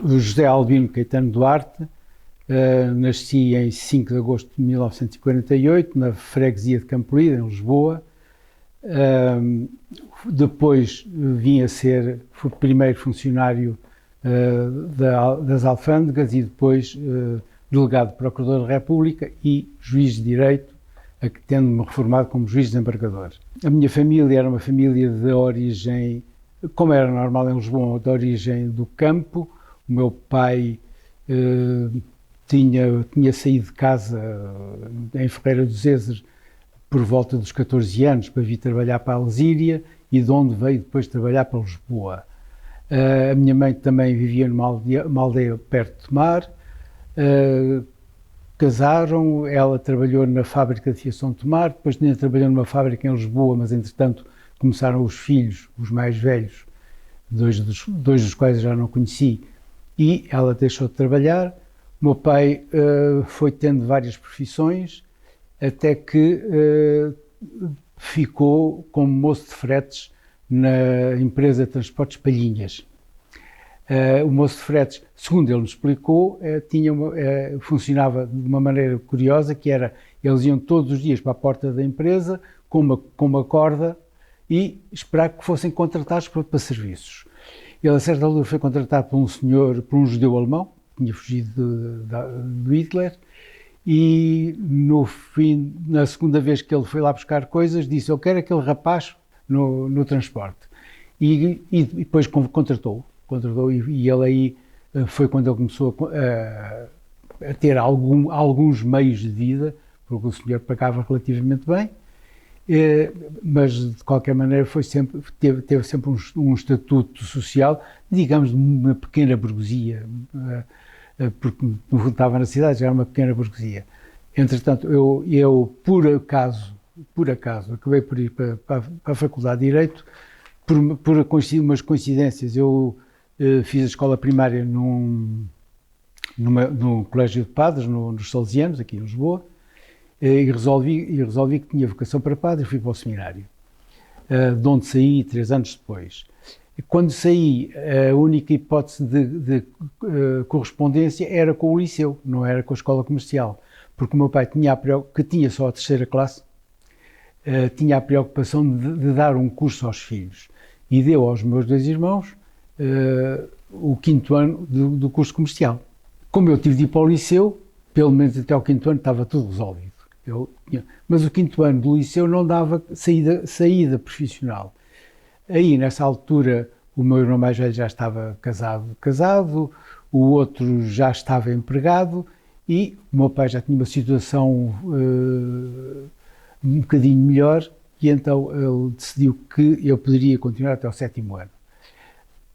José Albino Caetano Duarte, nasci em 5 de agosto de 1948, na freguesia de Campolide, em Lisboa. Depois vim a ser, fui primeiro funcionário das alfândegas e depois delegado de Procurador da República e juiz de Direito, tendo-me reformado como juiz desembargador. A minha família era uma família de origem, como era normal em Lisboa, de origem do campo. O meu pai tinha saído de casa em Ferreira dos Ézeres por volta dos 14 anos para vir trabalhar para a Alzíria e de onde veio depois trabalhar para Lisboa. A minha mãe também vivia numa aldeia perto de Tomar. Casaram, ela trabalhou na fábrica de fiação de Tomar, depois tinha trabalhado numa fábrica em Lisboa, mas entretanto começaram os filhos, os mais velhos, dois dos quais eu já não conheci, e ela deixou de trabalhar. O meu pai foi tendo várias profissões, até que ficou como moço de fretes na empresa de transportes Palhinhas. O moço de fretes, segundo ele nos explicou, funcionava de uma maneira curiosa, que era, eles iam todos os dias para a porta da empresa com uma corda e esperar que fossem contratados para serviços. Ele, a certa altura, foi contratado por um judeu alemão, que tinha fugido do Hitler, e na segunda vez que ele foi lá buscar coisas, disse: eu quero aquele rapaz no transporte. E depois contratou e ele aí foi quando ele começou a ter alguns meios de vida, porque o senhor pagava relativamente bem, mas de qualquer maneira teve sempre um estatuto social, digamos, de uma pequena burguesia, porque no fundo estava na cidade, já era uma pequena burguesia. Entretanto, eu por acaso, acabei por ir para a Faculdade de Direito, por umas coincidências. Eu fiz a escola primária num colégio de padres, nos Salesianos, aqui em Lisboa, e resolvi que tinha vocação para padre e fui para o seminário, de onde saí 3 anos depois. Quando saí, a única hipótese de correspondência era com o liceu, não era com a escola comercial, porque o meu pai, que tinha só a 3ª classe, tinha a preocupação de dar um curso aos filhos e deu aos meus 2 irmãos o 5º ano do curso comercial. Como eu tive de ir para o liceu, pelo menos até o 5º ano estava tudo resolvido. Mas o 5º ano do liceu não dava saída profissional. Aí, nessa altura, o meu irmão mais velho já estava casado, o outro já estava empregado e o meu pai já tinha uma situação um bocadinho melhor, e então ele decidiu que eu poderia continuar até o 7º ano.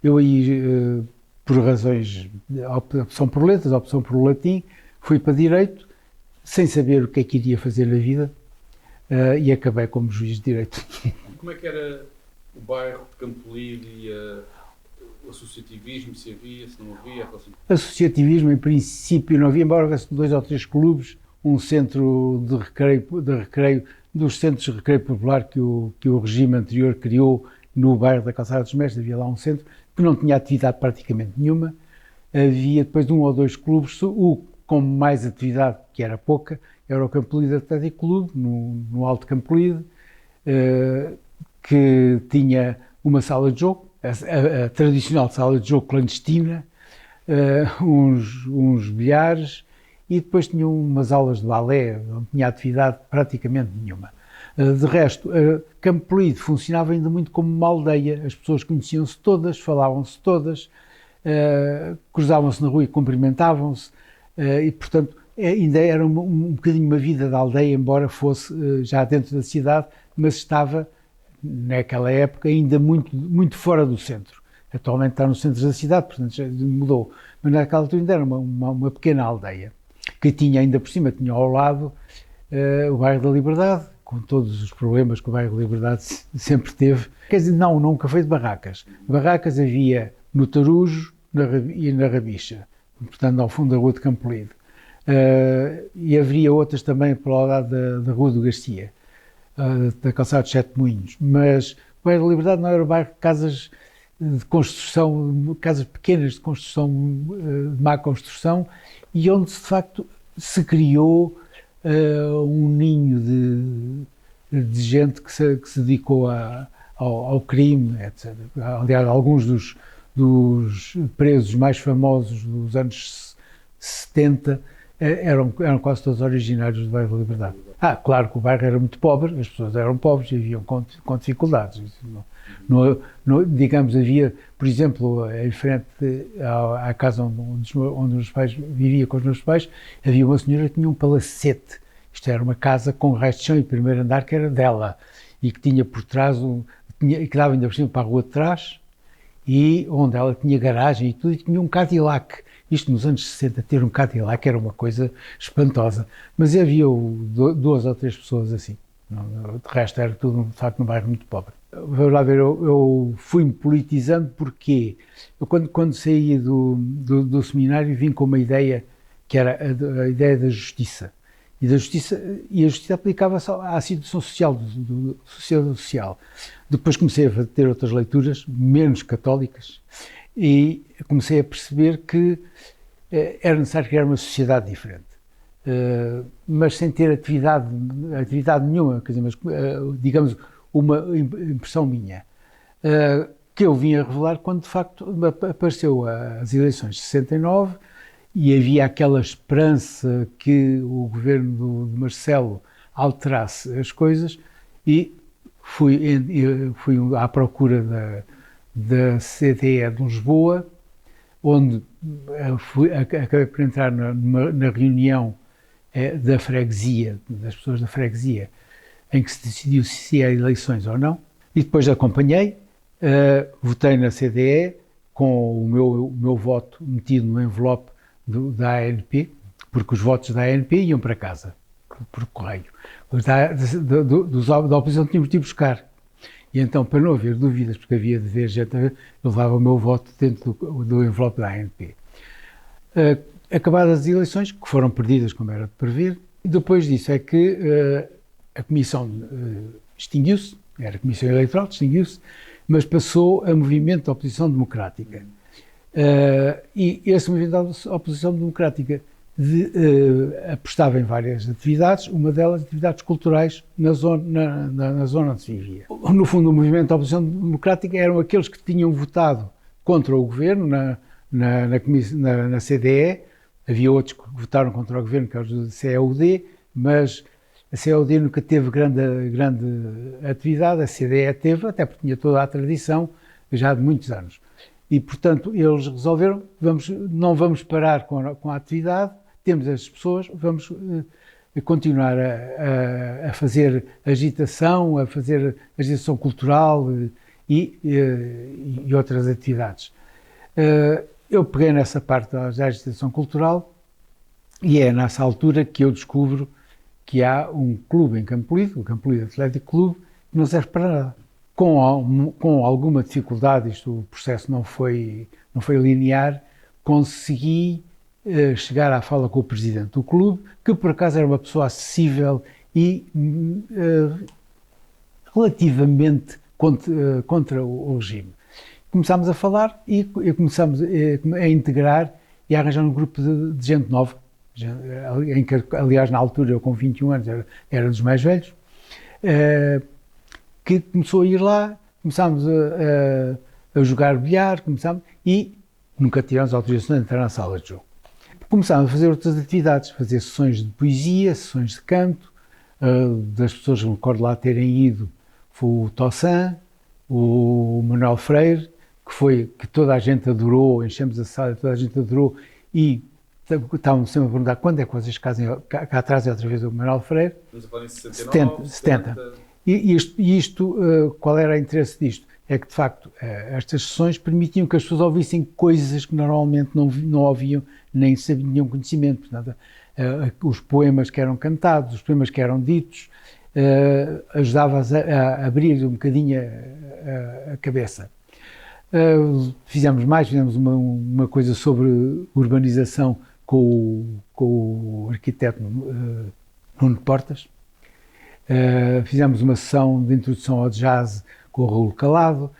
Eu aí, por razões de opção por letras, opção por latim, fui para Direito, sem saber o que é que iria fazer na vida, e acabei como juiz de Direito. Como é que era o bairro de Campolide e o associativismo, se havia, se não havia? Associativismo, em princípio, não havia, embora houvesse 2 ou 3 clubes, um centro de recreio, dos centros de recreio popular que o regime anterior criou no bairro da Calçada dos Mestres. Havia lá um centro que não tinha atividade praticamente nenhuma. Havia depois 1 ou 2 clubes, o com mais atividade, que era pouca, era o Campolide Atlético Clube, no Alto Campolide, que tinha uma sala de jogo, a tradicional sala de jogo clandestina, uns bilhares, e depois tinha umas aulas de balé, não tinha atividade praticamente nenhuma. De resto, Campolide funcionava ainda muito como uma aldeia, as pessoas conheciam-se todas, falavam-se todas, cruzavam-se na rua e cumprimentavam-se, e portanto ainda era um bocadinho uma vida da aldeia, embora fosse já dentro da cidade, mas estava naquela época ainda muito fora do centro. Atualmente está no centro da cidade, portanto já mudou, mas naquela altura ainda era uma pequena aldeia, que tinha ainda por cima, tinha ao lado o bairro da Liberdade, com todos os problemas que o bairro da Liberdade sempre teve. Quer dizer, nunca foi de barracas. Barracas havia no Tarujo e na Rabicha, portanto ao fundo da rua de Campolide. E haveria outras também pelo lado da Rua do Garcia, da Calçada dos 7 Moinhos. Mas o bairro da Liberdade não era o bairro de casas de construção, casas pequenas de construção, de má construção, e onde de facto se criou um ninho de gente que se dedicou ao crime, etc. Aliás, alguns dos presos mais famosos dos anos 70 eram quase todos originários do bairro da Liberdade. Claro que o bairro era muito pobre, as pessoas eram pobres e viviam com dificuldades. Digamos, havia, por exemplo, em frente à casa onde os meus pais vivia com os meus pais, havia uma senhora que tinha um palacete. Isto era uma casa com resto de chão e primeiro andar que era dela e que tinha por trás, que dava ainda por cima para a rua de trás, e onde ela tinha garagem e tudo, e tinha um Cadillac. Isto nos anos 60, ter um Cadillac era uma coisa espantosa, mas havia 2 ou 3 pessoas assim. De resto era tudo, de facto, num bairro muito pobre. Vamos lá ver, eu fui-me politizando porque eu quando saí do seminário vim com uma ideia que era a ideia da justiça. E a justiça aplicava-se à situação social, do social. Depois comecei a ter outras leituras, menos católicas, e comecei a perceber que era necessário criar uma sociedade diferente. Mas sem ter atividade nenhuma, quer dizer, mas, digamos, uma impressão minha, que eu vim a revelar quando de facto apareceu as eleições de 69 e havia aquela esperança que o governo de Marcelo alterasse as coisas, e fui à procura da CDE de Lisboa, onde acabei por entrar na reunião da freguesia, das pessoas da freguesia, em que se decidiu se há eleições ou não, e depois acompanhei, votei na CDE com o meu voto metido no envelope da ANP, porque os votos da ANP iam para casa, por correio. Da oposição tínhamos de ir buscar. E então, para não haver dúvidas, porque havia de ver gente, eu levava o meu voto dentro do envelope da ANP. Acabadas as eleições, que foram perdidas, como era de prever, e depois disso é que a Comissão extinguiu-se, era a Comissão Eleitoral, extinguiu-se, mas passou a Movimento de Oposição Democrática. E esse Movimento de Oposição Democrática apostava em várias atividades, uma delas atividades culturais na zona onde se vivia. No fundo, o Movimento de Oposição Democrática eram aqueles que tinham votado contra o governo na CDE, havia outros que votaram contra o governo, que é o CEUD, mas a CEUD nunca teve grande atividade, a CDE teve, até porque tinha toda a tradição já de muitos anos. E, portanto, eles resolveram, não vamos parar com a atividade, temos as pessoas, vamos continuar a fazer agitação, cultural e outras atividades. Eu peguei nessa parte da agitação cultural e é nessa altura que eu descubro que há um clube em Campolide, o Campolide Atlético Clube, que não serve para nada. Com alguma dificuldade, o processo não foi linear, consegui chegar à fala com o presidente do clube, que por acaso era uma pessoa acessível e relativamente contra o regime. Começámos a falar e começámos a integrar e a arranjar um grupo de gente nova, em que, aliás, na altura, eu com 21 anos era dos mais velhos, que começou a ir lá, começámos a jogar bilhar, e nunca tivemos autorização de entrar na sala de jogo. Começámos a fazer outras atividades, fazer sessões de poesia, sessões de canto, das pessoas que me recordo lá terem ido, foi o Tossan, o Manuel Freire, que toda a gente adorou, enchemos a sala, toda a gente adorou, e estavam sempre a perguntar quando é que vocês cá atrás é outra vez o Manuel Freire. Estamos a falar em 69, 70. E isto, qual era o interesse disto? É que, de facto, estas sessões permitiam que as pessoas ouvissem coisas que normalmente não ouviam, nem tinham conhecimento. Portanto, os poemas que eram cantados, os poemas que eram ditos, ajudava-as a abrir um bocadinho a cabeça. Fizemos uma coisa sobre urbanização com o arquiteto Nuno Portas. Fizemos uma sessão de introdução ao jazz com o Raul Calado.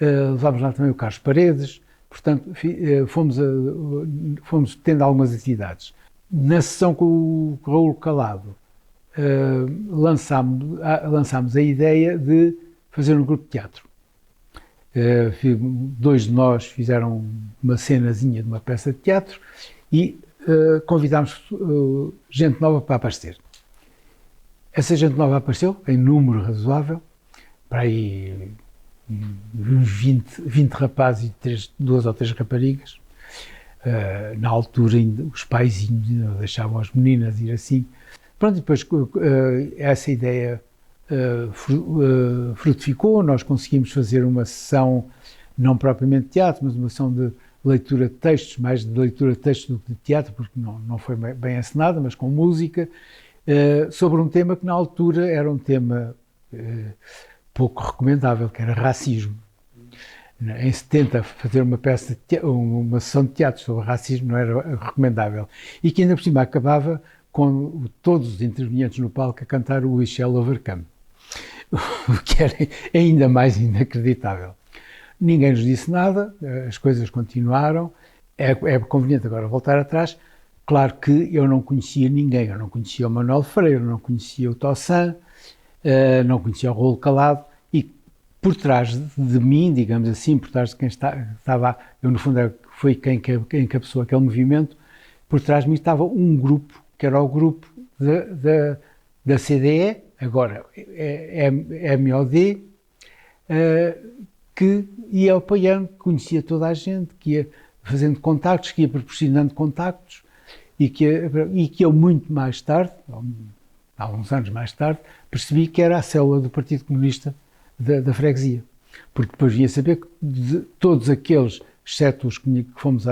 levámos lá também o Carlos Paredes, portanto, fomos tendo algumas atividades. Na sessão com o Raul Calado, lançámos a ideia de fazer um grupo de teatro. Dois de nós fizeram uma cenazinha de uma peça de teatro e convidámos gente nova para aparecer. Essa gente nova apareceu em número razoável, para aí uns 20 rapazes e 2 ou 3 raparigas. Na altura ainda, os paizinhos ainda deixavam as meninas ir assim. Pronto, depois essa ideia frutificou, nós conseguimos fazer uma sessão, não propriamente de teatro, mas uma sessão de leitura de textos, mais de leitura de textos do que de teatro, porque não foi bem encenada, mas com música, sobre um tema que na altura era um tema pouco recomendável, que era racismo. Em 70, fazer uma peça, uma sessão de teatro sobre racismo não era recomendável. E que ainda por cima acabava com todos os intervenientes no palco a cantar o We Shall Overcome, o que era ainda mais inacreditável. Ninguém nos disse nada, as coisas continuaram. É conveniente agora voltar atrás. Claro que eu não conhecia ninguém, eu não conhecia o Manuel Freire, não conhecia o Tossan, não conhecia o Raul Calado, e por trás de mim, digamos assim, por trás de quem estava, eu no fundo foi quem encabeçou aquele movimento, por trás de mim estava um grupo, que era o grupo da CDE, agora é MOD, que ia apoiando, conhecia toda a gente, que ia fazendo contactos, que ia proporcionando contactos, e que eu muito mais tarde, há uns anos mais tarde, percebi que era a célula do Partido Comunista da freguesia. Porque depois vinha saber que de todos aqueles, exceto os que fomos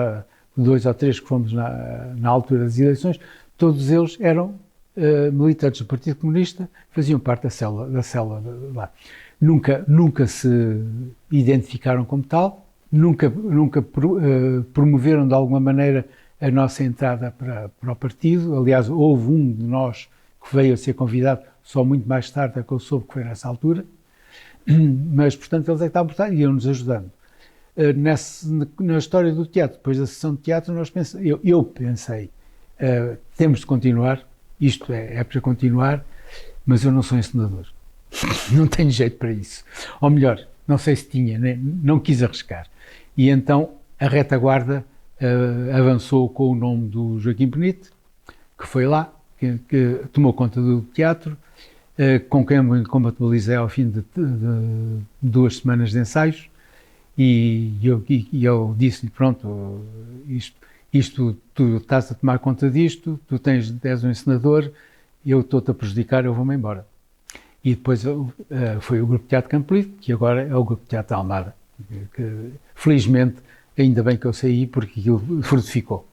2 ou 3 que fomos na altura das eleições, todos eles eram militantes do Partido Comunista, faziam parte da célula lá. Nunca se identificaram como tal, nunca promoveram de alguma maneira a nossa entrada para o partido. Aliás, houve um de nós que veio a ser convidado só muito mais tarde, é que eu soube que foi nessa altura, mas, portanto, eles é que estavam por trás e iam-nos ajudando. Na história do teatro, depois da sessão de teatro, eu pensei, temos de continuar, isto é para continuar, mas eu não sou encenador. Não tenho jeito para isso. Ou melhor, não sei se tinha, não quis arriscar. E então a retaguarda avançou com o nome do Joaquim Penite, que foi lá, que tomou conta do teatro, com quem me compatibilizei ao fim de 2 semanas de ensaios, e eu disse-lhe, pronto, isto tu estás a tomar conta disto, tu és um encenador, eu estou-te a prejudicar, eu vou-me embora. E depois foi o Grupo de Teatro Campo Limpo, que agora é o Grupo de Teatro Almada, que felizmente, ainda bem que eu saí, porque aquilo frutificou.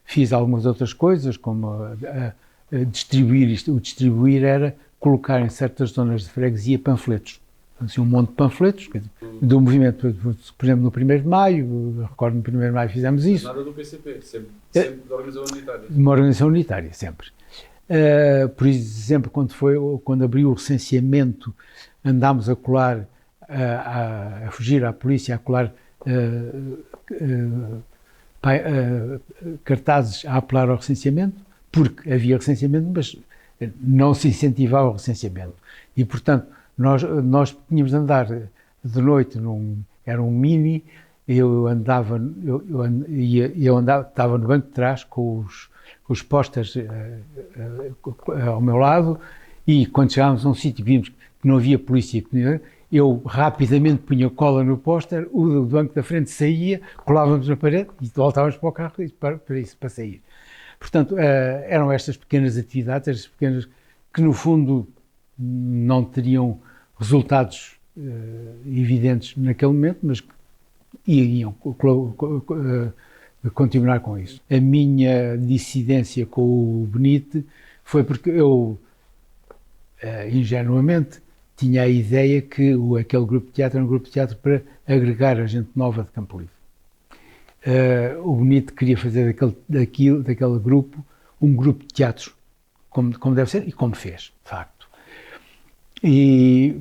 Fiz algumas outras coisas, como distribuir isto. O distribuir era colocar em certas zonas de freguesia panfletos. Assim, um monte de panfletos do movimento, por exemplo, no 1º de Maio, recordo no 1º de Maio fizemos isso. Nada do PCP, sempre da organização unitária. Uma organização unitária, sempre. Por exemplo, quando abriu o recenseamento, andámos a colar, a fugir à polícia, a colar cartazes a apelar ao recenseamento, porque havia recenseamento, mas não se incentivava o recenseamento. E, portanto, nós tínhamos de andar de noite, era um mini, eu estava no banco de trás com os posters ao meu lado, e quando chegávamos a um sítio vimos que não havia polícia, eu rapidamente punha cola no póster, o do banco da frente saía, colávamos na parede e voltávamos para o carro para sair. Portanto, eram estas pequenas atividades, estas pequenas, que no fundo não teriam resultados evidentes naquele momento, mas que iam continuar com isso. A minha dissidência com o Benite foi porque eu, ingenuamente, tinha a ideia que aquele grupo de teatro era um grupo de teatro para agregar a gente nova de Campo Limpo. O Benite queria fazer daquele grupo um grupo de teatro, como deve ser, e como fez, de facto. E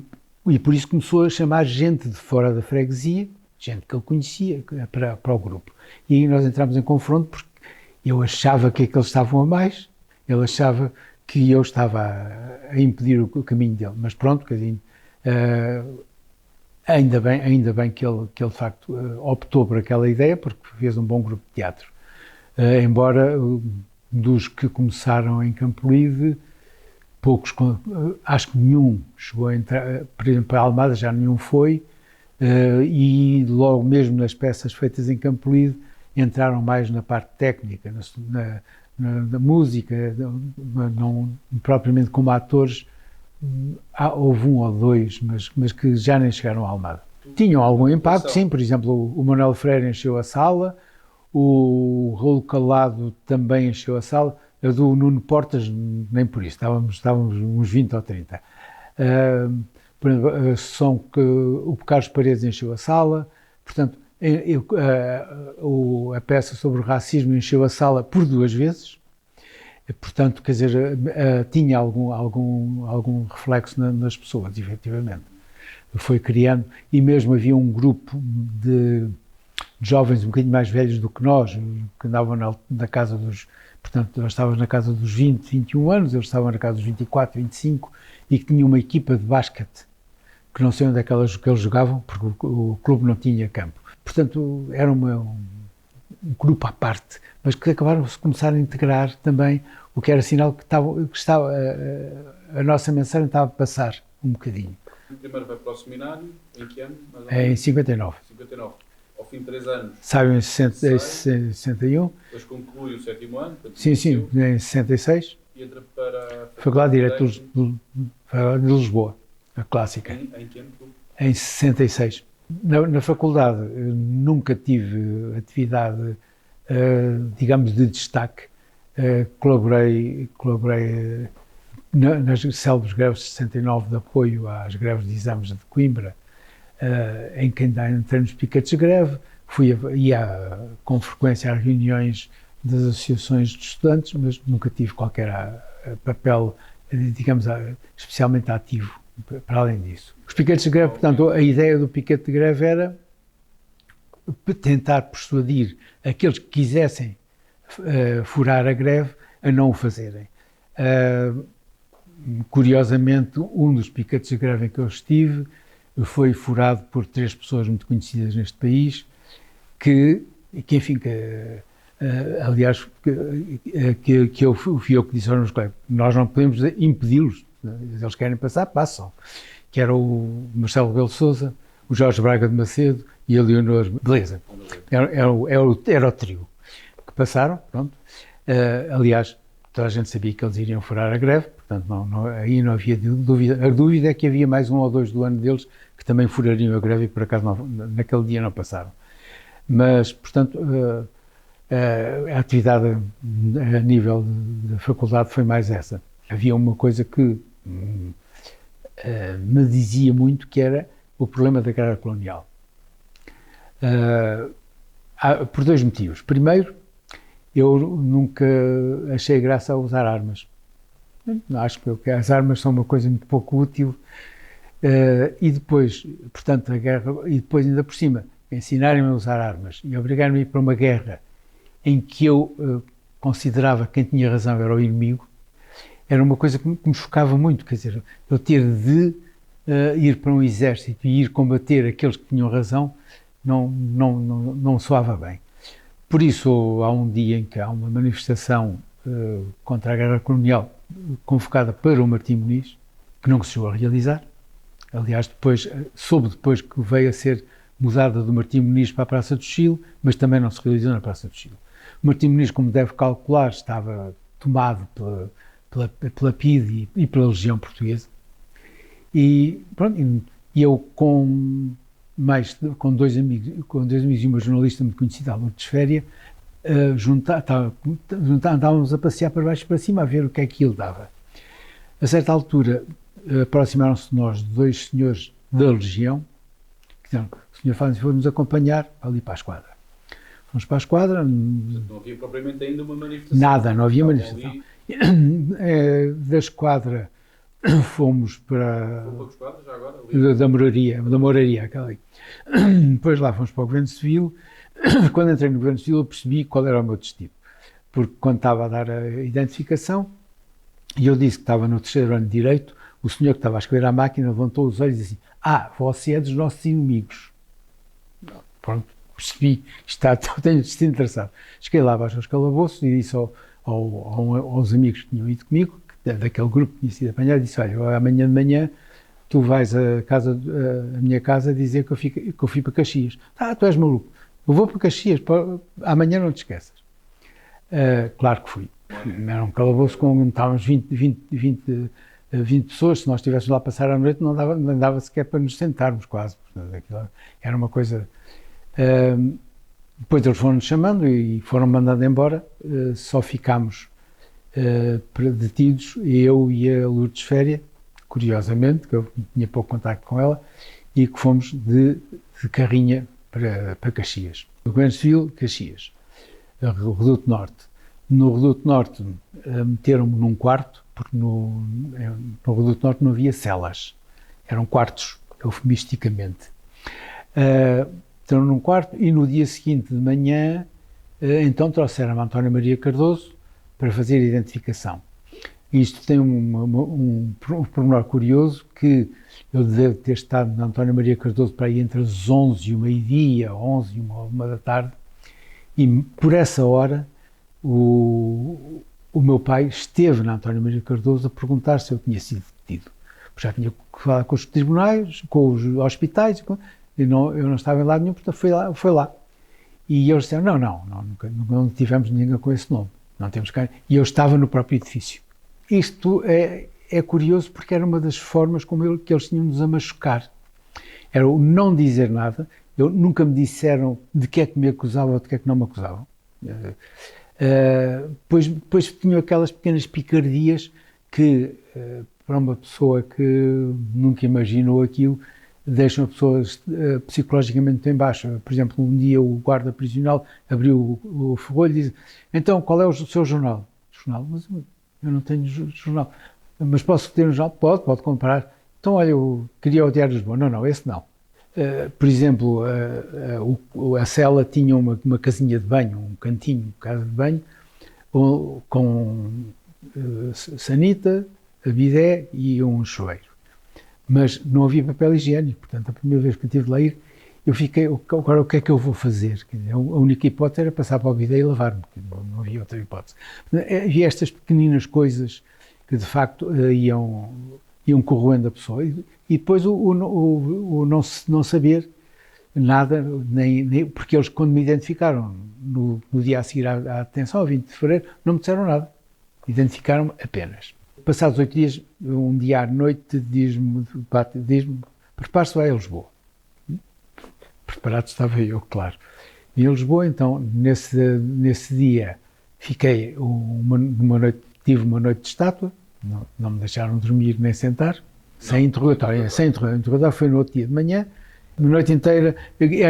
por isso começou a chamar gente de fora da freguesia, gente que ele conhecia para o grupo. E aí nós entramos em confronto porque eu achava que eles estavam a mais, ele achava que eu estava a impedir o caminho dele. Mas pronto, ainda bem que ele de facto optou por aquela ideia, porque fez um bom grupo de teatro. Embora dos que começaram em Campolide, poucos, acho que nenhum chegou a entrar, por exemplo, a Almada já nenhum foi, e logo mesmo nas peças feitas em Campolide entraram mais na parte técnica, na música, não propriamente como atores. Houve um ou dois, mas que já nem chegaram à Almada. Tinham algum impacto, sim, por exemplo, o Manuel Freire encheu a sala, o Raul Calado também encheu a sala, a do Nuno Portas nem por isso, estávamos uns 20 ou 30. Por exemplo, o Carlos Paredes encheu a sala, portanto, a peça sobre o racismo encheu a sala por 2 vezes. Portanto, quer dizer, tinha algum reflexo nas pessoas, efetivamente. Foi criando, e mesmo havia um grupo de jovens um bocadinho mais velhos do que nós, que andavam na casa dos... Portanto, nós estávamos na casa dos 20, 21 anos, eles estavam na casa dos 24, 25, e que tinham uma equipa de basquete, que não sei onde é que eles jogavam, porque o clube não tinha campo. Portanto, era um grupo à parte, mas que acabaram de começar a integrar também, o que era sinal que a nossa mensagem estava a passar um bocadinho. Primeiro vai para o seminário, em que ano? Em 59. 59. Ao fim de 3 anos. Saiu em 61. Depois conclui o 7º ano. Sim, em 66. E entra para a Faculdade de Direito de Lisboa, a clássica. Em que ano? Em 66. Na faculdade nunca tive atividade, digamos, de destaque. Colaborei nas célebres greves de 69 de apoio às greves de exames de Coimbra, em que ainda entrei nos piquetes de greve, ia com frequência às reuniões das associações de estudantes, mas nunca tive qualquer papel, digamos, especialmente ativo, para além disso. Os piquetes de greve, portanto, a ideia do piquete de greve era tentar persuadir aqueles que quisessem furar a greve a não o fazerem. Curiosamente, um dos piquetes de greve em que eu estive foi furado por 3 pessoas muito conhecidas neste país, aliás, fui eu que disse aos meus colegas, nós não podemos impedi-los, eles querem passar, passam, que era o Marcelo Rebelo de Sousa, o Jorge Braga de Macedo e a Leonor Beleza. Era o trio que passaram, pronto. Aliás, toda a gente sabia que eles iriam furar a greve, portanto aí não havia dúvida. A dúvida é que havia mais 1 ou 2 do ano deles que também furariam a greve e por acaso naquele dia não passaram. Mas, portanto, a atividade a nível da faculdade foi mais essa. Havia uma coisa que me dizia muito, que era o problema da guerra colonial. Por 2 motivos. Primeiro, eu nunca achei graça a usar armas. Acho que as armas são uma coisa muito pouco útil. E depois, portanto, a guerra, e depois ainda por cima, ensinarem-me a usar armas e obrigarem-me a ir para uma guerra em que eu considerava que quem tinha razão era o inimigo, era uma coisa que me chocava muito, quer dizer, eu ter de ir para um exército e ir combater aqueles que tinham razão, não soava bem. Por isso, há um dia em que há uma manifestação contra a guerra colonial convocada para o Martim Moniz, que não se chegou a realizar. Aliás, soube depois que veio a ser mudada do Martim Moniz para a Praça do Chile, mas também não se realizou na Praça do Chile. O Martim Moniz, como deve calcular, estava tomado pela PIDE e pela Legião Portuguesa. E pronto, eu com 2 amigos e uma jornalista muito conhecida, a Lourdes Féria, andávamos a passear para baixo e para cima a ver o que é que ele dava. A certa altura aproximaram-se de nós 2 senhores da Legião, que disseram: o senhor Fábio, foi-nos acompanhar ali para a esquadra. Fomos para a esquadra. Não havia propriamente ainda uma manifestação. Nada, não havia manifestação. Da esquadra fomos para Foi para que quadros já agora? Ali? da Moraria, aquela aí. Depois lá fomos para o Governo Civil. Quando entrei no Governo Civil eu percebi qual era o meu destino, porque quando estava a dar a identificação e eu disse que estava no terceiro ano de Direito, o senhor que estava a escrever à máquina levantou os olhos e disse assim: você é dos nossos inimigos. Pronto, percebi, tenho destino traçado. Cheguei lá abaixo aos calabouços e disse aos amigos que tinham ido comigo, daquele grupo que tinha sido apanhado, disse: olha, amanhã de manhã tu vais a minha casa dizer que eu fui para Caxias. Tu és maluco. Eu vou para Caxias, amanhã não te esqueças. Claro que fui. Era um calabouço estávamos 20 pessoas, se nós estivéssemos lá a passar a noite não dava sequer para nos sentarmos quase. Portanto, era uma coisa... depois eles foram-nos chamando e foram mandando embora, só ficámos detidos, eu e a Lourdes Féria, curiosamente, que eu tinha pouco contacto com ela, e que fomos de carrinha para Caxias. O Governo Civil, Caxias, o Reduto Norte. No Reduto Norte meteram-me num quarto, porque no Reduto Norte não havia celas, eram quartos, eufemisticamente. Entraram num quarto e no dia seguinte de manhã, então trouxeram a António Maria Cardoso para fazer a identificação. Isto tem um pormenor curioso, que eu devo ter estado na António Maria Cardoso para aí entre as 11 e o meio-dia, 11 e uma da tarde, e por essa hora o meu pai esteve na António Maria Cardoso a perguntar se eu tinha sido detido. Já tinha falado com os tribunais, com os hospitais, e eu não estava em lado nenhum, portanto foi lá. E eles disseram, nunca tivemos ninguém com esse nome, não temos cá. E eu estava no próprio edifício. Isto é curioso porque era uma das formas que eles tinham-nos a machucar. Era o não dizer nada. Nunca me disseram de que é que me acusavam ou de que é que não me acusavam. Depois tinham aquelas pequenas picardias que, para uma pessoa que nunca imaginou aquilo, deixam a pessoa psicologicamente em baixo. Por exemplo, um dia o guarda prisional abriu o ferrolho e disse: então, qual é o seu jornal? Jornal? Mas eu não tenho jornal. Mas posso ter um jornal? Pode comprar. Então, olha, eu queria o Diário de Lisboa. Não, esse não. Por exemplo, a cela tinha uma casinha de banho, um cantinho, casa de banho, com sanita, bidé e um chuveiro. Mas não havia papel higiênico, portanto, a primeira vez que eu tive de lá ir, eu fiquei, agora o que é que eu vou fazer? A única hipótese era passar para o bidé e lavar-me, não havia outra hipótese. Havia estas pequeninas coisas que, de facto, iam corroendo a pessoa. E depois o não saber nada, porque eles, quando me identificaram no dia a seguir à detenção, a 20 de fevereiro, não me disseram nada. Identificaram-me apenas. Passados 8 dias, um dia à noite, diz-me, prepare-se, vai a Lisboa. Preparado estava eu, claro. E em Lisboa, então, nesse dia, tive uma noite de estátua, não me deixaram dormir nem sentar, sem interrogatório. O interrogatório foi no outro dia de manhã, na noite inteira.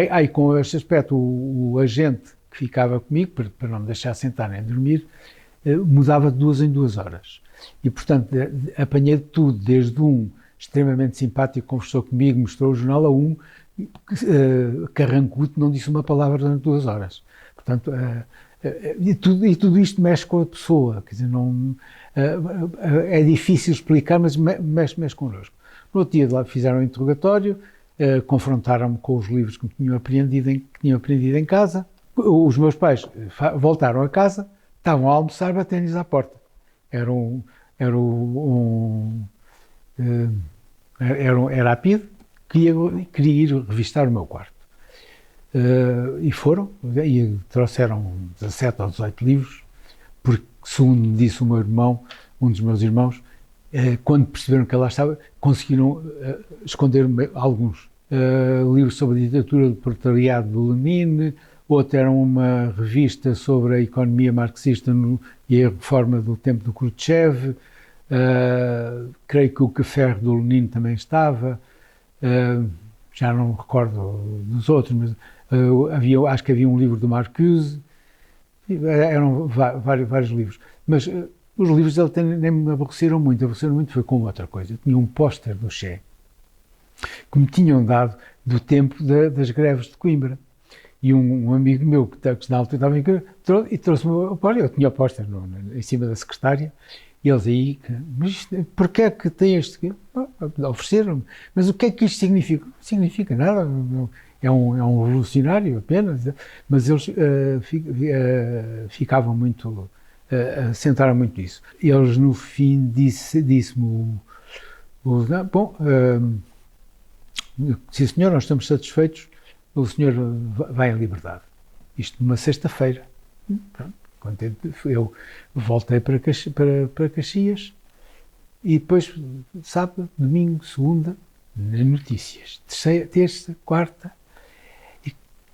Aí, com este aspecto, o agente que ficava comigo, para não me deixar sentar nem dormir, mudava de 2 em 2 horas. E, portanto, apanhei de tudo, desde um extremamente simpático que conversou comigo, mostrou o jornal, a um carrancudo, não disse uma palavra durante 2 horas. Portanto, e tudo isto mexe com a pessoa, quer dizer, é difícil explicar, mas mexe connosco. No outro dia fizeram um interrogatório, confrontaram-me com os livros que tinham aprendido em casa. Os meus pais voltaram a casa, estavam a almoçar, batendo-lhes à porta. Era a PIDE, queria ir revistar o meu quarto. E foram, e trouxeram 17 ou 18 livros, porque, segundo me disse um dos meus irmãos, quando perceberam que ela estava, conseguiram esconder alguns. Livros sobre a ditadura do proletariado do Lenin, outro era uma revista sobre a economia marxista e a reforma do tempo do Khrushchev. Creio que o Café do Lenin também estava. Já não me recordo dos outros, mas acho que havia um livro do Marcuse. Eram vários livros. Mas Os livros dele nem me aborreceram muito foi com outra coisa. Eu tinha um póster do Che, que me tinham dado do tempo das greves de Coimbra. E um amigo meu, que na altura estava em Coimbra, trouxe-me o póster. Eu tinha o póster em cima da secretária, e eles aí, mas porquê é que tem este? Ofereceram-me. Mas o que é que isto significa? Não significa nada, é um revolucionário apenas, mas eles ficavam muito, sentaram muito nisso. Eles no fim disse-me sim senhor, nós estamos satisfeitos, o senhor vai em liberdade. Isto numa sexta-feira. Contente, eu voltei para Caxias e depois sábado, domingo, segunda, nas notícias. Terça, quarta,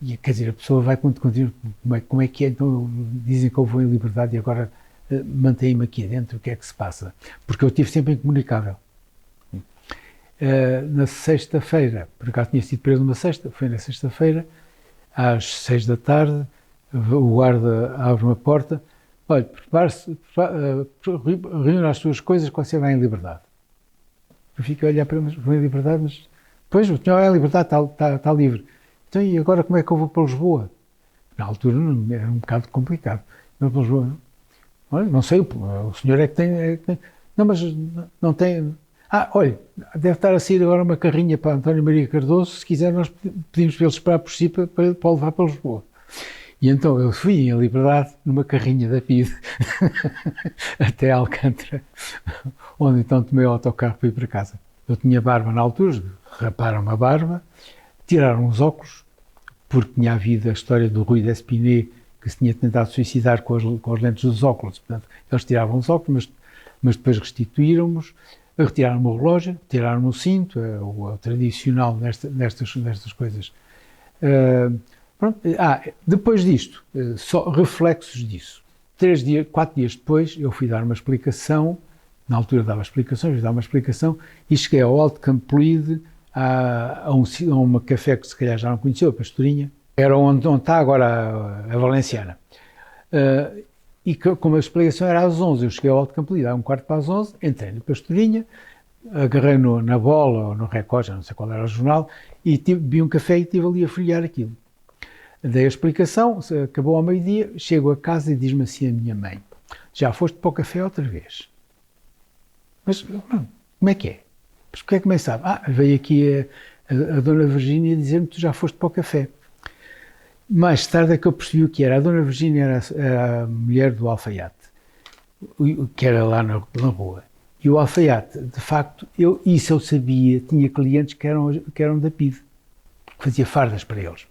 e quer dizer, a pessoa vai continuar, como é que é, então dizem que eu vou em liberdade e agora mantém-me aqui dentro, o que é que se passa? Porque eu estive sempre incomunicável. Na sexta-feira, por acaso tinha sido preso numa sexta, foi na sexta-feira, às 6 da tarde, o guarda abre uma porta, olha, prepare-se, reúna as suas coisas que você vai em liberdade. Eu fico a olhar para ele, vou em liberdade, mas pois, o senhor é em liberdade, está livre. Então, e agora como é que eu vou para Lisboa? Na altura era um bocado complicado. Vou para Lisboa. Olha, não sei, o senhor é que tem. Não, mas não tem. Olha, deve estar a sair agora uma carrinha para António Maria Cardoso, se quiser nós pedimos para ele esperar por si para o levar para Lisboa. E então eu fui em liberdade numa carrinha da PIDE até Alcântara, onde então tomei o autocarro para ir para casa. Eu tinha barba na altura, raparam-me a barba, tiraram os óculos, porque tinha havido a história do Rui Despiné, que se tinha tentado suicidar com as lentes dos óculos. Portanto, eles tiravam os óculos, mas depois restituíram-nos, retiraram-me o relógio, tiraram-me o cinto, o tradicional nestas coisas. Pronto. Depois disto, só reflexos disso. 4 dias depois, eu fui dar uma explicação, na altura dava explicações, e cheguei ao Alto Campolide, a uma café que se calhar já não conheceu, a Pastorinha, era onde está agora a Valenciana. E como a explicação era às 11, eu cheguei ao Alto Campolide, a 11:15, entrei na Pastorinha, agarrei na Bola ou no Record, já não sei qual era o jornal, e vi um café e estive ali a folhear aquilo. Dei a explicação, acabou ao meio-dia, chego a casa e diz-me assim a minha mãe, já foste para o café outra vez? Mas como é que é? Mas porque é que me sabe? Veio aqui a Dona Virgínia dizer-me que tu já foste para o café. Mais tarde é que eu percebi o que era. A Dona Virgínia era a mulher do alfaiate, que era lá na rua. E o alfaiate, de facto, isso eu sabia, tinha clientes que eram da PIDE, que fazia fardas para eles.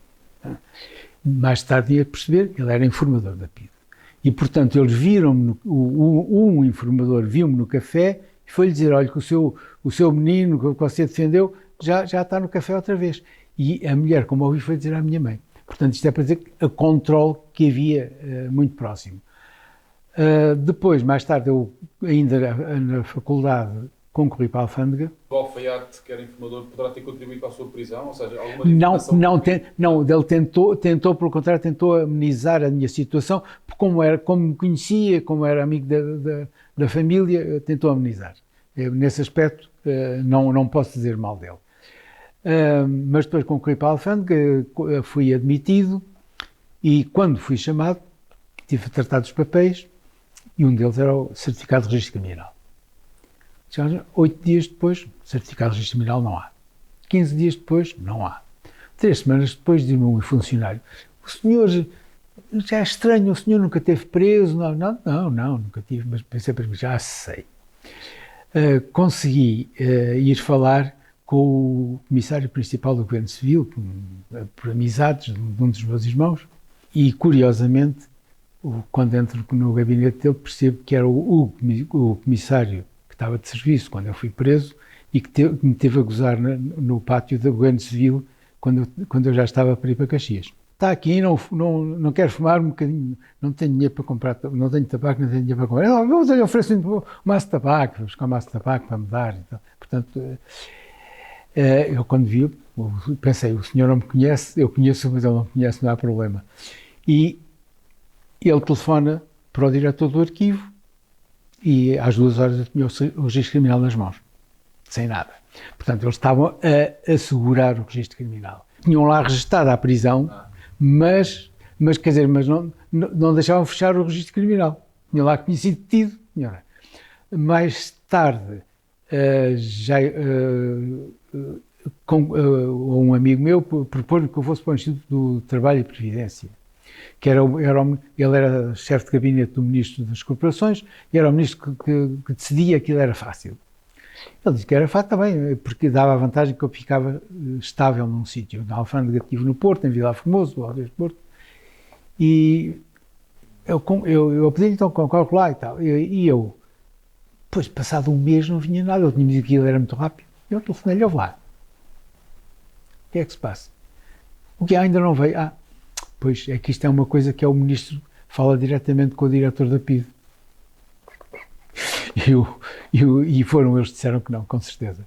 Mais tarde ia perceber, ele era informador da PIDE. E, portanto, eles viram-me, um informador viu-me no café e foi-lhe dizer, olha, que o seu menino que você defendeu já está no café outra vez. E a mulher, como ouvi, foi dizer à minha mãe. Portanto, isto é para dizer a controle que havia muito próximo. Depois, mais tarde, eu ainda na faculdade concorri para a alfândega. O alfaiate, que era informador, poderá ter contribuído para a sua prisão? Ou seja, alguma informação? Não, ele tentou, pelo contrário, tentou amenizar a minha situação, porque como me conhecia, como era amigo da família, tentou amenizar. Nesse aspecto, não posso dizer mal dele. Mas depois concorri para a alfândega, fui admitido e quando fui chamado, tive a tratar dos papéis e um deles era o certificado de registro criminal. 8 dias depois, certificado de registro criminal não há. 15 dias depois, não há. 3 semanas depois, diz-me um funcionário, o senhor, já é estranho, o senhor nunca esteve preso? Não, nunca tive, mas pensei para mim, já sei. Consegui ir falar com o comissário principal do Governo Civil, por amizades de um dos meus irmãos, e curiosamente, quando entro no gabinete dele, percebo que era o comissário que estava de serviço quando eu fui preso e que me teve a gozar no pátio do Governo Civil quando eu já estava para ir para Caxias. Está aqui, não quero fumar um bocadinho, não tenho dinheiro para comprar, não tenho tabaco, não tenho dinheiro para comprar. Eu ofereço um maço de tabaco, vou buscar um maço de tabaco para me dar. Então, portanto, eu quando vi, pensei, o senhor não me conhece, eu conheço, mas ele não me conhece, não há problema. E ele telefona para o diretor do arquivo e às 2 horas eu tinha o registro criminal nas mãos, sem nada. Portanto, eles estavam a assegurar o registro criminal. Tinham lá registado a prisão, mas quer dizer, mas não deixavam fechar o registro criminal. Tinha lá que tinha sido detido. Mais tarde, um amigo meu propôs-me que eu fosse para o Instituto do Trabalho e Previdência, que ele era chefe de gabinete do Ministro das Corporações e era o Ministro que decidia que aquilo era fácil. Ele disse que era fácil também, porque dava a vantagem que eu ficava estável num sítio. Na Alfândega estive no Porto, em Vila Formoso, do Alves do Porto, e eu pedi então concordo lá e tal, e eu, depois, passado um mês, não vinha nada. Eu tinha dito que ele era muito rápido. Eu telefonei-lhe, lá. O que é que se passa? O que ainda não veio? Pois é que isto é uma coisa que é o Ministro fala diretamente com o diretor da PIDE. E foram eles que disseram que não, com certeza.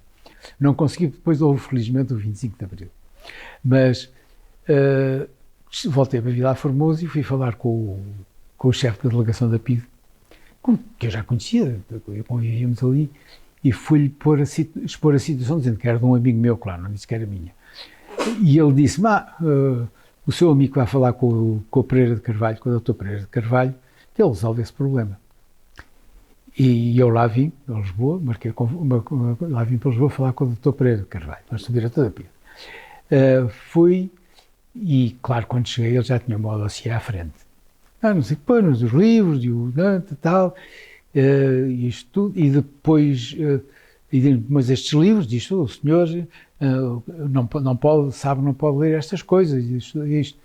Não consegui, depois houve felizmente o 25 de Abril. Mas voltei para Vila Formoso e fui falar com o chefe da delegação da PIDE, que eu já conhecia, convivíamos ali, e fui-lhe expor a situação, dizendo que era de um amigo meu, claro, não disse que era minha. E ele disse-me, o seu amigo vai falar com o Pereira de Carvalho, com o Dr. Pereira de Carvalho, que ele resolve esse problema. E eu lá vim, para Lisboa, lá vim para Lisboa falar com o Dr. Pereira de Carvalho, o diretor da PIDE. Fui, e claro, quando cheguei ele já tinha uma dossiê à frente. Não sei que os livros e o tal, isto tudo, e depois, mas estes livros, disto, o senhor não pode ler estas coisas, isto.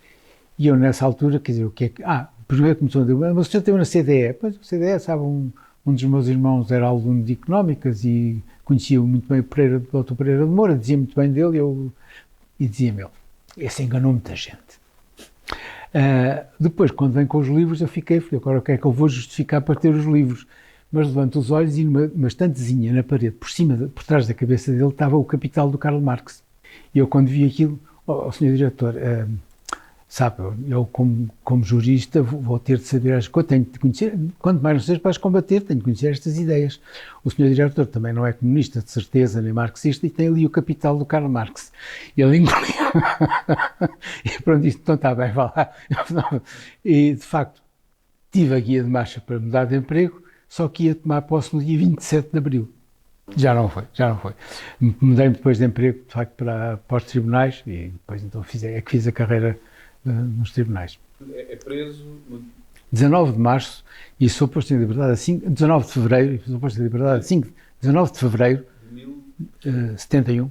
E eu nessa altura, quer dizer, o que é que, primeiro começou a dizer, mas o senhor teve na CDE, pois o CDE, sabe, um dos meus irmãos era aluno de Económicas e conhecia muito bem o Dr. Pereira de Moura, dizia muito bem dele, e dizia-me ele, esse enganou muita gente. Depois, quando vem com os livros, eu falei, agora o que é que eu vou justificar para ter os livros? Mas levanto os olhos e numa estantezinha na parede, por trás da cabeça dele, estava o Capital do Karl Marx. E eu, quando vi aquilo, senhor diretor, sabe, eu como jurista vou ter de saber as coisas, tenho de conhecer, quanto mais não seja para as combater, tenho de conhecer estas ideias. O senhor diretor também não é comunista, de certeza, nem marxista, e tem ali o Capital do Karl Marx. E ele engoliu. E pronto, disse, então está bem, vá lá. E, de facto, tive a guia de marcha para mudar de emprego, só que ia tomar posse no dia 27 de Abril. Já não foi. Mudei-me depois de emprego, de facto, para os tribunais, e depois então fiz a carreira nos tribunais. É preso... 19 de março e sou posto em liberdade a 19 de fevereiro, e sou posto em liberdade a 19 de fevereiro de 71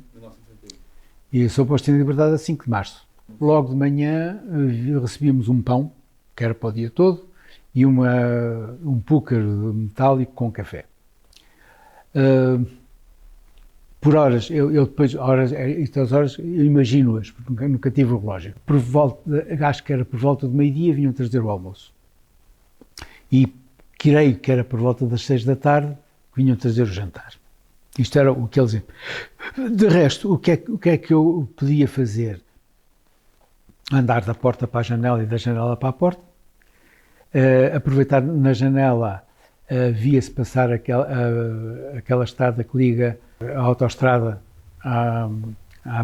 e sou posto em liberdade a 5 de março. Logo de manhã recebíamos um pão, que era para o dia todo, e um púcar metálico com café. Por horas, eu depois, estas horas, eu imagino-as, porque nunca tive o relógio. Acho que era por volta de meio-dia, vinham trazer o almoço. E creio que era por volta das 6 da tarde, que vinham trazer o jantar. Isto era o que eles diziam. De resto, o que é que eu podia fazer? Andar da porta para a janela e da janela para a porta. Aproveitar na janela, via-se passar aquela estrada que liga a autoestrada à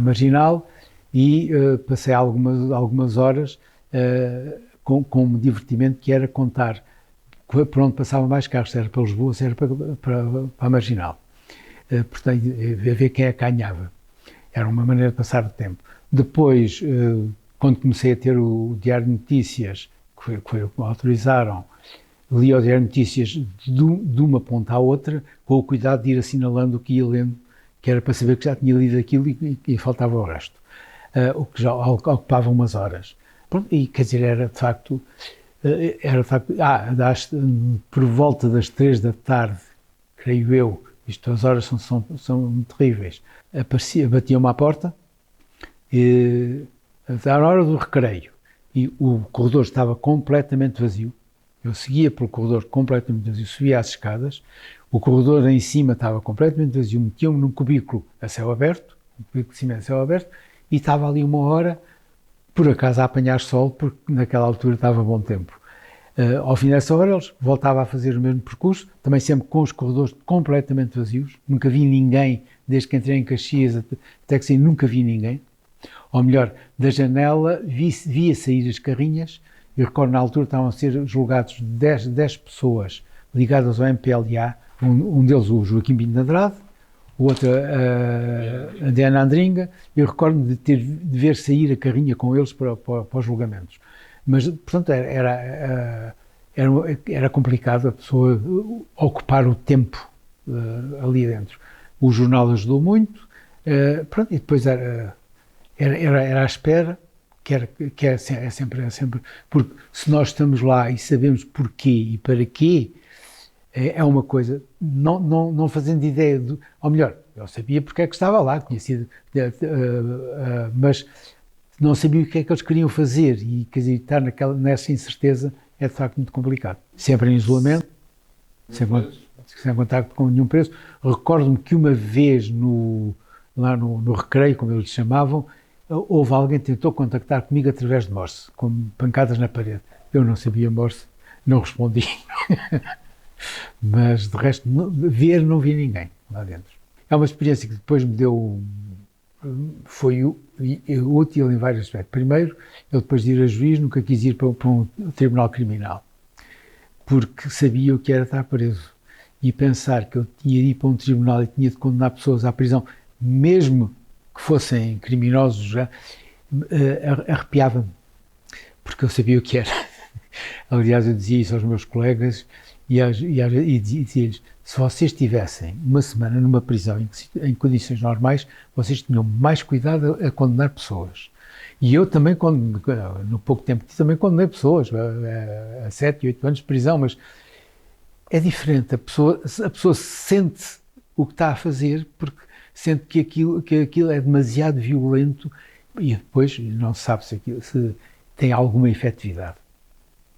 Marginal e passei algumas horas com um divertimento que era contar por onde passavam mais carros, se era para Lisboa, se era para a Marginal. Portanto, ver quem é que ganhava. Era uma maneira de passar o tempo. Depois, quando comecei a ter o Diário de Notícias, que foi o que me autorizaram, lia o Diário de Notícias de uma ponta à outra, com o cuidado de ir assinalando o que ia lendo, que era para saber que já tinha lido aquilo e faltava o resto. O que já ocupava umas horas. Pronto, e quer dizer, era de facto, por volta das 3 da tarde, creio eu, isto as horas são terríveis, batiam-me à porta, à hora do recreio, e o corredor estava completamente vazio. Eu seguia pelo corredor completamente vazio, subia as escadas, o corredor em cima estava completamente vazio, metiam-me num cubículo a céu aberto, um cubículo de cima a céu aberto, e estava ali uma hora, por acaso, a apanhar sol, porque naquela altura estava bom tempo. Ao fim dessa hora, eles voltavam a fazer o mesmo percurso, também sempre com os corredores completamente vazios. Nunca vi ninguém, desde que entrei em Caxias até que saí, nunca vi ninguém. Ou melhor, da janela via sair as carrinhas. Eu recordo, na altura, estavam a ser julgados 10 pessoas ligadas ao MPLA, um deles o Joaquim Pinto de Andrade, o outro a Diana Andringa. Eu recordo-me de ver sair a carrinha com eles para os julgamentos. Mas, portanto, era complicado a pessoa ocupar o tempo ali dentro. O jornal ajudou muito, pronto, e depois era à espera, é sempre, porque se nós estamos lá e sabemos porquê e para quê, é uma coisa, não fazendo ideia, ou melhor, eu sabia porque é que estava lá, tinha sido, mas não sabia o que é que eles queriam fazer e, quer dizer, estar nessa incerteza é de facto muito complicado. Sempre em isolamento, sem contacto com nenhum preso. Recordo-me que uma vez lá no recreio, como eles lhe chamavam, houve alguém que tentou contactar comigo através de Morse, com pancadas na parede. Eu não sabia Morse, não respondi. Mas, de resto, não vi ninguém lá dentro. É uma experiência que depois me deu... Foi útil em vários aspectos. Primeiro, eu depois de ir a juiz nunca quis ir para um tribunal criminal, porque sabia o que era estar preso. E pensar que eu tinha de ir para um tribunal e tinha de condenar pessoas à prisão, mesmo que fossem criminosos já, arrepiava-me, porque eu sabia o que era. Aliás, eu dizia isso aos meus colegas e dizia-lhes: se vocês estivessem uma semana numa prisão em condições normais, vocês tinham mais cuidado a condenar pessoas. E eu também, no pouco tempo, também condenei pessoas a 7 e 8 anos de prisão, mas é diferente. A pessoa sente o que está a fazer, porque sente que aquilo é demasiado violento e depois não se sabe se tem alguma efetividade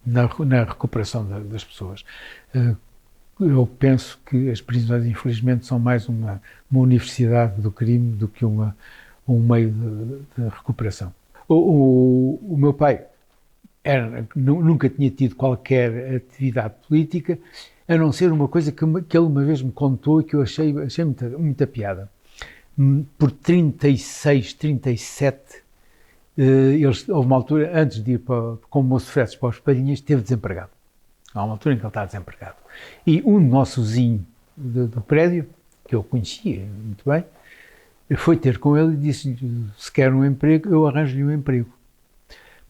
na recuperação das pessoas. Eu penso que as prisões, infelizmente, são mais uma universidade do crime do que um meio de recuperação. O meu pai nunca tinha tido qualquer atividade política, a não ser uma coisa que ele uma vez me contou e que eu achei muita piada. Por 36, 37, houve uma altura, antes de ir como moço de fretes para os Palhinhas, esteve desempregado. Há uma altura em que ele estava desempregado. E um nosso vizinho do prédio, que eu conhecia muito bem, foi ter com ele e disse-lhe: se quer um emprego, eu arranjo-lhe um emprego.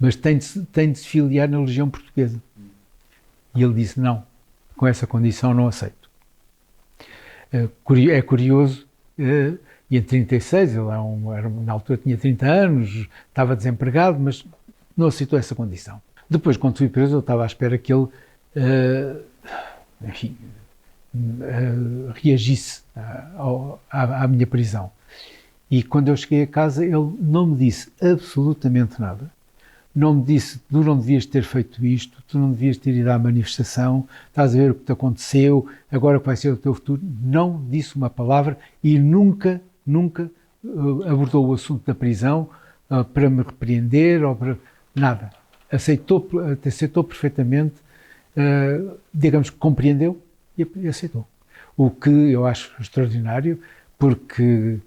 Mas tem de se filiar na Legião Portuguesa. E ele disse: não, com essa condição não aceito. É curioso, e em 36, ele na altura tinha 30 anos, estava desempregado, mas não aceitou essa condição. Depois, quando fui preso, eu estava à espera que ele reagisse à minha prisão. E quando eu cheguei a casa, ele não me disse absolutamente nada. Não me disse: tu não devias ter feito isto, tu não devias ter ido à manifestação, estás a ver o que te aconteceu, agora que vai ser o teu futuro. Não disse uma palavra e nunca abordou o assunto da prisão para me repreender ou para nada. Aceitou perfeitamente, digamos que compreendeu e aceitou. O que eu acho extraordinário, porque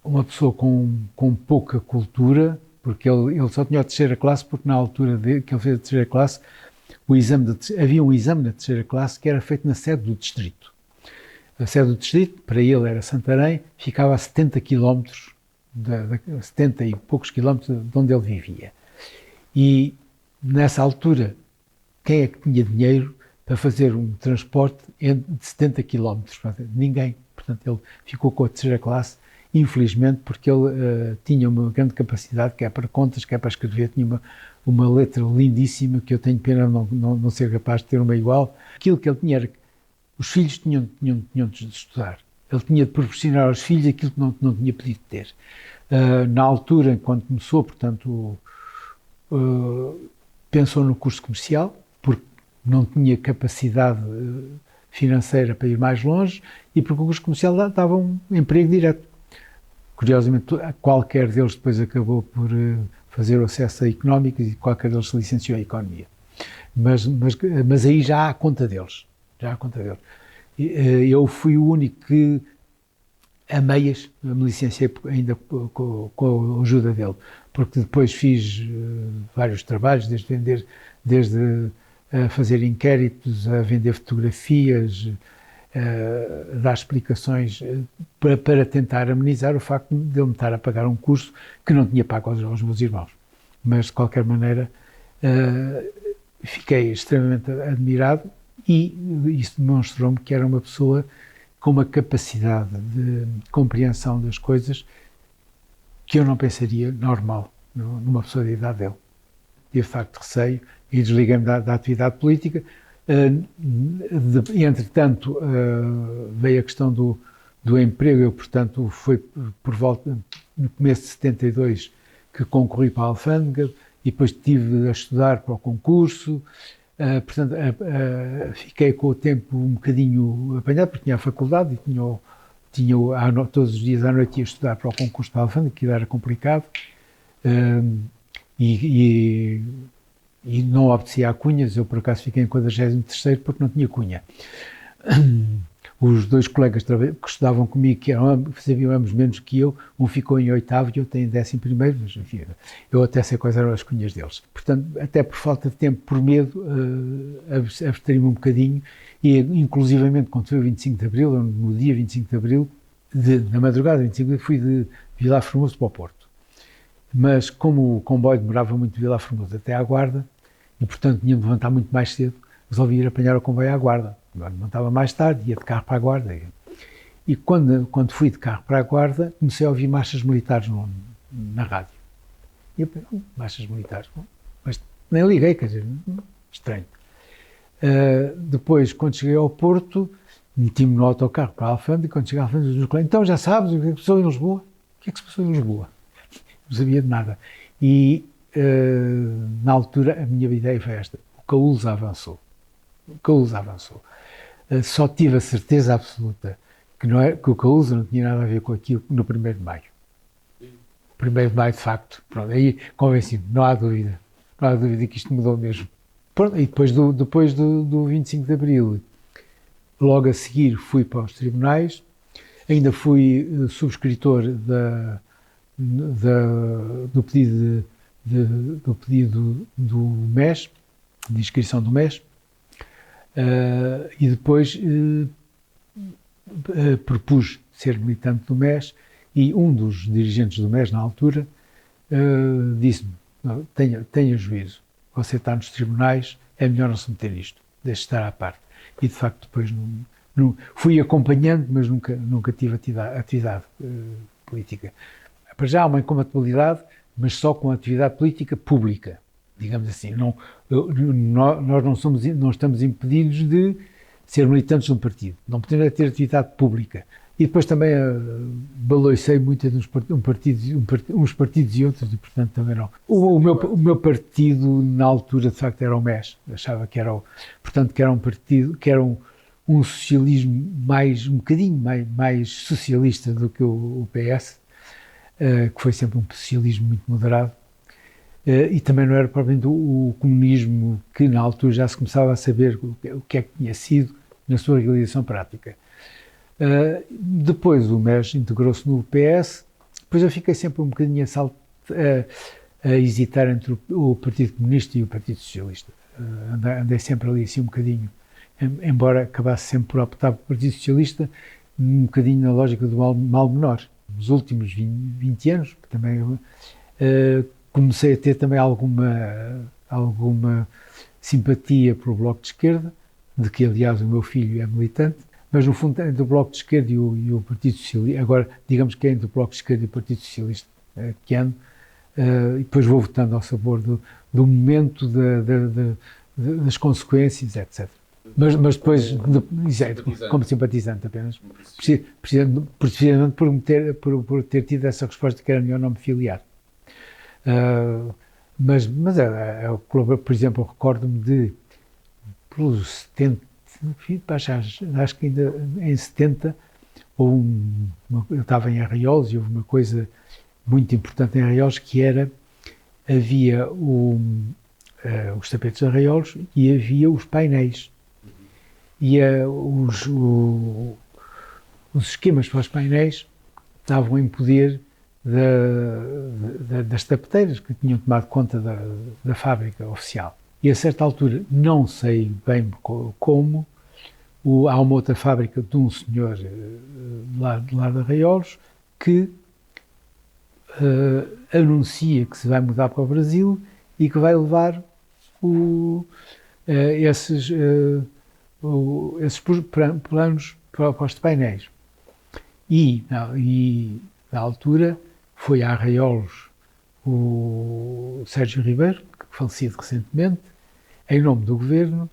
uma pessoa com pouca cultura, porque ele só tinha a terceira classe, porque na altura que ele fez a terceira classe, havia um exame na terceira classe que era feito na sede do distrito. A sede do distrito, para ele, era Santarém, ficava a 70 quilómetros, 70 e poucos quilómetros de onde ele vivia. E, nessa altura, quem é que tinha dinheiro para fazer um transporte de 70 quilómetros? Ninguém. Portanto, ele ficou com a terceira classe, infelizmente, porque ele tinha uma grande capacidade, quer para contas, quer para escrever, tinha uma letra lindíssima, que eu tenho pena não ser capaz de ter uma igual. Aquilo que ele tinha era: os filhos tinham de estudar. Ele tinha de proporcionar aos filhos aquilo que não tinha podido ter. Na altura, quando começou, portanto, pensou no curso comercial, porque não tinha capacidade financeira para ir mais longe e porque o curso comercial dava um emprego direto. Curiosamente, qualquer deles depois acabou por fazer o acesso a económicos e qualquer deles se licenciou em economia. Mas aí já há conta deles. Eu fui o único que, a meias, me licenciei ainda com a ajuda dele, porque depois fiz vários trabalhos, desde a fazer inquéritos, a vender fotografias, a dar explicações para tentar amenizar o facto de ele me estar a pagar um curso que não tinha pago aos meus irmãos. Mas, de qualquer maneira, fiquei extremamente admirado e isso demonstrou-me que era uma pessoa com uma capacidade de compreensão das coisas que eu não pensaria normal numa pessoa da idade dele. Tive, de facto, receio e desliguei-me da atividade política. Entretanto, veio a questão do emprego. Eu, portanto, foi por volta, no começo de 72, que concorri para a Alfândega e depois estive a estudar para o concurso. Portanto, fiquei com o tempo um bocadinho apanhado, porque tinha a faculdade e tinha todos os dias à noite ia estudar para o concurso para a Alfândega, que era complicado, e não obedecia a cunhas. Eu, por acaso, fiquei em 43º porque não tinha cunha. Os dois colegas que estudavam comigo, que sabiam ambos menos que eu, um ficou em 8º e outro em 11º, mas enfim, eu até sei quais eram as cunhas deles. Portanto, até por falta de tempo, por medo, abstraí-me um bocadinho e, inclusivamente, quando foi o 25 de Abril, no dia 25 de Abril, na madrugada de 25 de Abril, fui de Vilar Formoso para o Porto. Mas como o comboio demorava muito de Vilar Formoso até à Guarda, e portanto tinha de levantar muito mais cedo, resolvi ir apanhar o comboio à Guarda. Levantava mais tarde, ia de carro para a Guarda. E quando fui de carro para a Guarda, comecei a ouvir marchas militares na rádio. E eu pensei, marchas militares? Mas nem liguei, quer dizer, estranho. Depois, quando cheguei ao Porto, meti-me no autocarro para a Alfândega, e quando cheguei à Alfândega, os colegas, então já sabes o que é que se passou em Lisboa? O que é que se passou em Lisboa? Não sabia de nada. E, na altura, a minha ideia foi esta: o Caúles avançou. Só tive a certeza absoluta que o Caúles não tinha nada a ver com aquilo no 1º de Maio. 1º de Maio, de facto. Pronto, aí convenci-me, não há dúvida que isto mudou mesmo. Pronto, e depois do 25 de Abril, logo a seguir fui para os tribunais, ainda fui subscritor do pedido do MES, de inscrição do MES, e depois propus ser militante do MES, e um dos dirigentes do MES na altura disse-me: tenha juízo, você está nos tribunais, é melhor não se meter nisto, deixe estar à parte. E de facto depois não fui acompanhando, mas nunca tive atividade política. Para já há uma incompatibilidade, mas só com a atividade política pública, digamos assim. Nós não estamos impedidos de ser militantes de um partido, não podemos ter atividade pública. E depois também baloicei muito entre uns partidos e outros, e portanto também não. O meu partido, na altura, de facto, era o MES. Achava que era um partido, que era um socialismo um bocadinho mais socialista do que o PS, que foi sempre um socialismo muito moderado. E também não era propriamente o comunismo que na altura já se começava a saber o que é que tinha sido na sua realização prática. Depois o MES integrou-se no PS, depois eu fiquei sempre um bocadinho a hesitar entre o Partido Comunista e o Partido Socialista. Andei sempre ali assim um bocadinho, embora acabasse sempre por optar pelo Partido Socialista, um bocadinho na lógica do mal menor. Nos últimos 20 anos, também comecei a ter também alguma simpatia pelo Bloco de Esquerda, de que aliás o meu filho é militante, mas no fundo entre o Bloco de Esquerda e o Partido Socialista, agora digamos que é entre o Bloco de Esquerda e o Partido Socialista que ando, e depois vou votando ao sabor do momento, das consequências, etc. Mas depois, como simpatizante apenas, precisamente por ter tido essa resposta que era melhor não me filiar. Mas por exemplo, recordo-me de, pelos 70, acho que ainda em 70, eu estava em Arraiolos e houve uma coisa muito importante em Arraiolos, que era, havia os tapetes arraiolos e havia os painéis. E os esquemas para os painéis estavam em poder das tapeteiras que tinham tomado conta da fábrica oficial. E a certa altura, não sei bem como, há uma outra fábrica de um senhor lá de Arraiolos que anuncia que se vai mudar para o Brasil e que vai levar esses planos para os painéis. E na altura foi a Arraiolos o Sérgio Ribeiro, falecido recentemente, em nome do governo,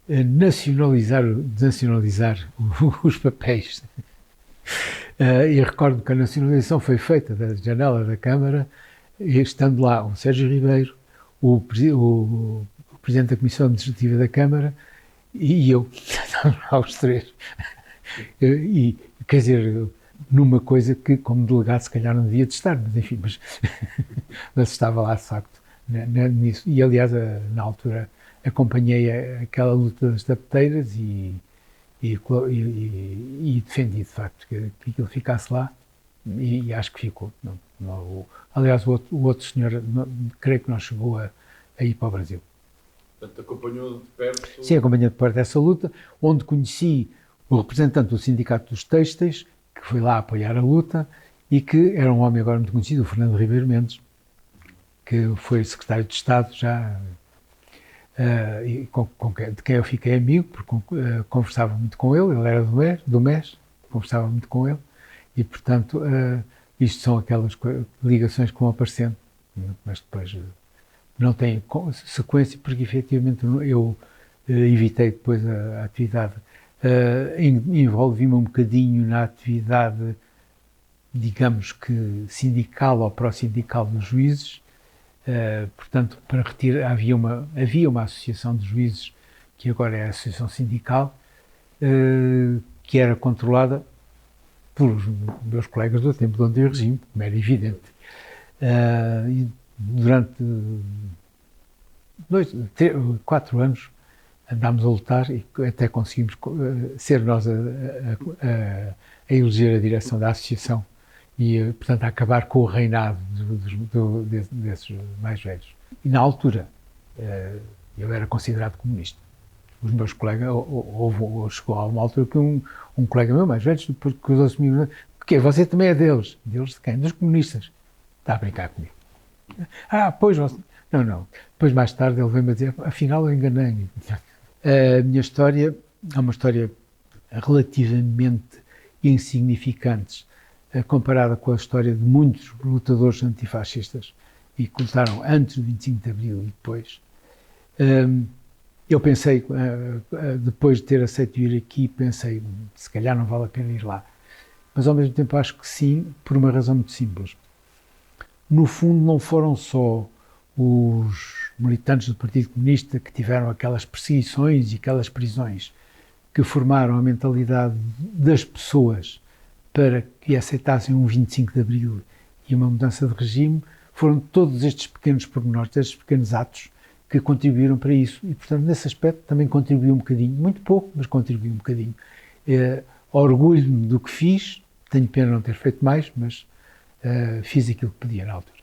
desnacionalizar os papéis. E recordo que a nacionalização foi feita da janela da Câmara, e estando lá o Sérgio Ribeiro, o Presidente da Comissão Administrativa da Câmara e eu, estávamos lá os três. E, quer dizer, numa coisa que, como delegado, se calhar não devia de estar, mas enfim, mas estava lá, de facto, nisso. E, aliás, na altura, acompanhei aquela luta das tapeteiras e defendi, de facto, que aquilo ficasse lá, e acho que ficou. Aliás, o outro senhor, creio que não chegou a ir para o Brasil. Portanto, acompanhou de perto... Sim, acompanhei de perto essa luta, onde conheci o representante do Sindicato dos Têxteis, que foi lá apoiar a luta, e que era um homem agora muito conhecido, o Fernando Ribeiro Mendes, que foi secretário de Estado já, de quem eu fiquei amigo, porque conversava muito com ele era do MES, conversava muito com ele, e, portanto, isto são aquelas ligações que vão aparecendo, mas depois não tem sequência, porque efetivamente eu evitei depois a atividade, envolvi-me um bocadinho na atividade, digamos que sindical ou pró-sindical dos juízes, portanto, para retirar, havia uma associação de juízes, que agora é a associação sindical, que era controlada pelos meus colegas do tempo do Antigo Regime, como era evidente. E durante 4 anos andámos a lutar e até conseguimos ser nós a eleger a direção da associação e, portanto, a acabar com o reinado desses mais velhos. E na altura eu era considerado comunista. Os meus colegas, chegou a uma altura que um colega meu mais velho, depois cruzou-se comigo, porque você também é deles. Deles de quem? Dos comunistas. Está a brincar comigo. Pois você... Não. Depois, mais tarde, ele veio-me dizer, afinal eu enganei-me. A minha história é uma história relativamente insignificante, comparada com a história de muitos lutadores antifascistas e que lutaram antes do 25 de Abril e depois. Eu pensei, depois de ter aceito ir aqui, pensei, se calhar não vale a pena ir lá. Mas, ao mesmo tempo, acho que sim, por uma razão muito simples. No fundo, não foram só os militantes do Partido Comunista que tiveram aquelas perseguições e aquelas prisões que formaram a mentalidade das pessoas para que aceitassem um 25 de Abril e uma mudança de regime, foram todos estes pequenos pormenores, estes pequenos atos que contribuíram para isso. E, portanto, nesse aspecto também contribuiu um bocadinho, muito pouco, mas contribuiu um bocadinho. Orgulho-me do que fiz, tenho pena de não ter feito mais, mas fiz aquilo que podia na altura.